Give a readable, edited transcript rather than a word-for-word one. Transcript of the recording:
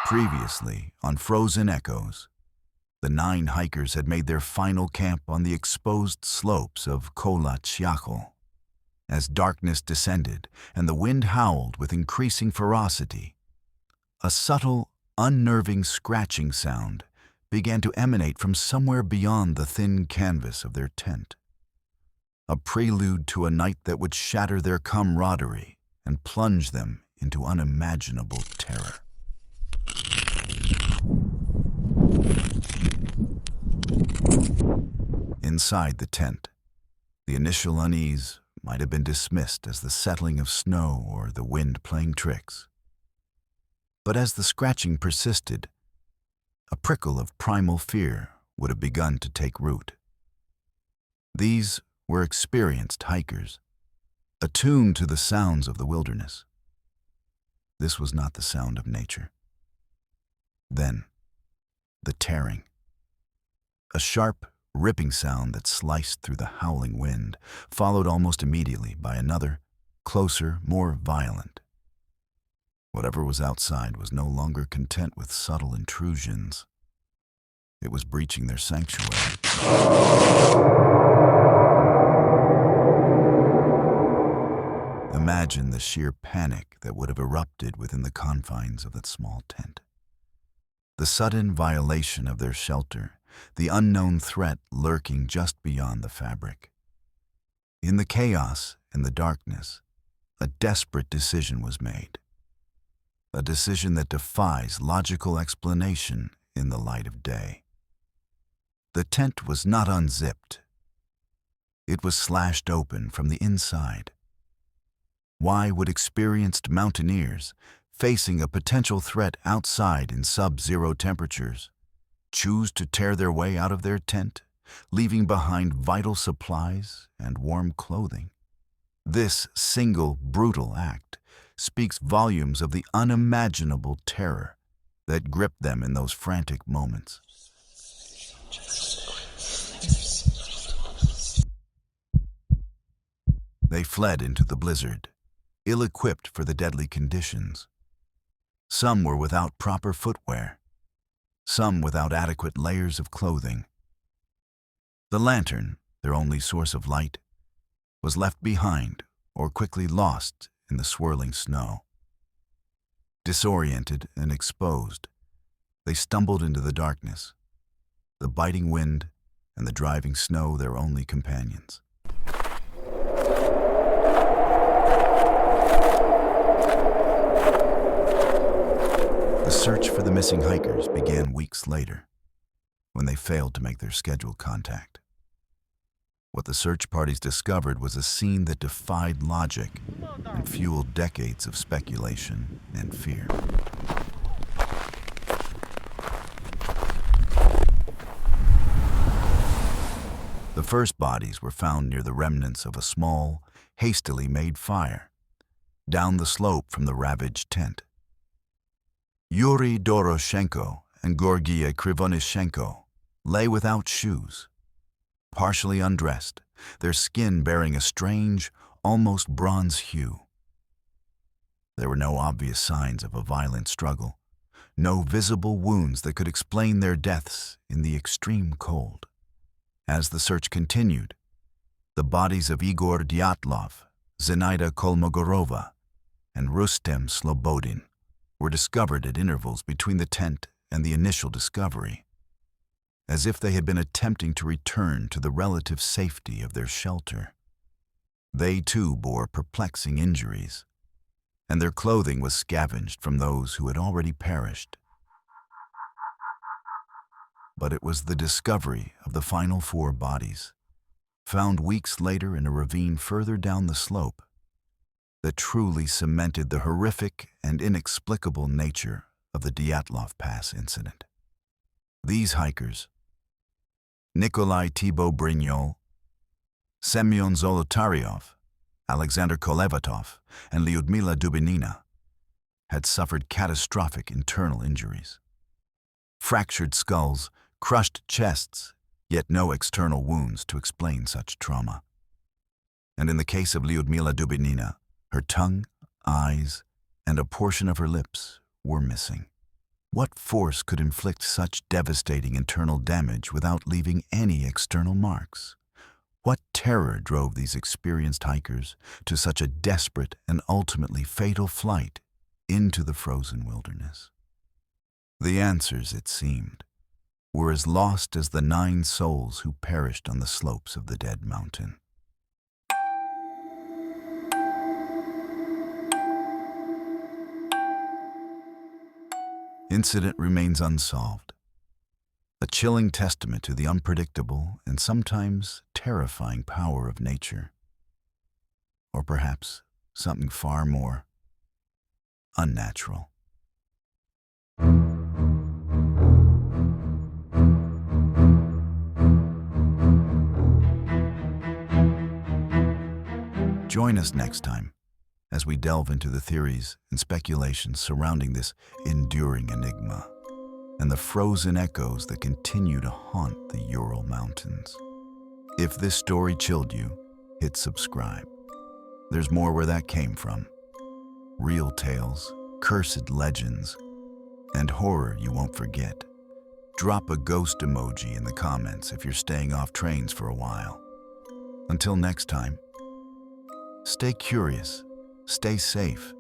Previously, on Frozen Echoes, the 9 hikers had made their final camp on the exposed slopes of Kolachiachel. As darkness descended and the wind howled with increasing ferocity, a subtle, unnerving scratching sound began to emanate from somewhere beyond the thin canvas of their tent. A prelude to a night that would shatter their camaraderie and plunge them into unimaginable terror. Inside the tent, the initial unease might have been dismissed as the settling of snow or the wind playing tricks. But as the scratching persisted, a prickle of primal fear would have begun to take root. These were experienced hikers, attuned to the sounds of the wilderness. This was not the sound of nature. Then, the tearing. A sharp, ripping sound that sliced through the howling wind, followed almost immediately by another, closer, more violent. Whatever was outside was no longer content with subtle intrusions. It was breaching their sanctuary. Imagine the sheer panic that would have erupted within the confines of that small tent. The sudden violation of their shelter, the unknown threat lurking just beyond the fabric. In the chaos and the darkness, a desperate decision was made. A decision that defies logical explanation in the light of day. The tent was not unzipped. It was slashed open from the inside. Why would experienced mountaineers, facing a potential threat outside in sub-zero temperatures, choose to tear their way out of their tent, leaving behind vital supplies and warm clothing? This single brutal act speaks volumes of the unimaginable terror that gripped them in those frantic moments. They fled into the blizzard, ill-equipped for the deadly conditions. Some were without proper footwear, some without adequate layers of clothing. The lantern, their only source of light, was left behind or quickly lost in the swirling snow. Disoriented and exposed, they stumbled into the darkness, the biting wind and the driving snow their only companions. The search for the missing hikers began weeks later, when they failed to make their scheduled contact. What the search parties discovered was a scene that defied logic and fueled decades of speculation and fear. The first bodies were found near the remnants of a small, hastily made fire, down the slope from the ravaged tent. Yuri Doroshenko and Georgia Krivonishenko lay without shoes, partially undressed, their skin bearing a strange, almost bronze hue. There were no obvious signs of a violent struggle, no visible wounds that could explain their deaths in the extreme cold. As the search continued, the bodies of Igor Dyatlov, Zenaida Kolmogorova, and Rustem Slobodin were discovered at intervals between the tent and the initial discovery, as if they had been attempting to return to the relative safety of their shelter. They too bore perplexing injuries, and their clothing was scavenged from those who had already perished. But it was the discovery of the final 4 bodies, found weeks later in a ravine further down the slope, that truly cemented the horrific and inexplicable nature of the Dyatlov Pass incident. These hikers, Nikolai Thibaut Brignol, Semyon Zolotaryov, Alexander Kolevatov, and Lyudmila Dubinina, had suffered catastrophic internal injuries. Fractured skulls, crushed chests, yet no external wounds to explain such trauma. And in the case of Lyudmila Dubinina, her tongue, eyes, and a portion of her lips were missing. What force could inflict such devastating internal damage without leaving any external marks? What terror drove these experienced hikers to such a desperate and ultimately fatal flight into the frozen wilderness? The answers, it seemed, were as lost as the 9 souls who perished on the slopes of the Dead Mountain. Incident remains unsolved, a chilling testament to the unpredictable and sometimes terrifying power of nature. Or perhaps something far more unnatural. Join us next time as we delve into the theories and speculations surrounding this enduring enigma and the frozen echoes that continue to haunt the Ural Mountains. If this story chilled you, hit subscribe. There's more where that came from. Real tales, cursed legends, and horror you won't forget. Drop a ghost emoji in the comments if you're staying off trains for a while. Until next time, stay curious, stay safe.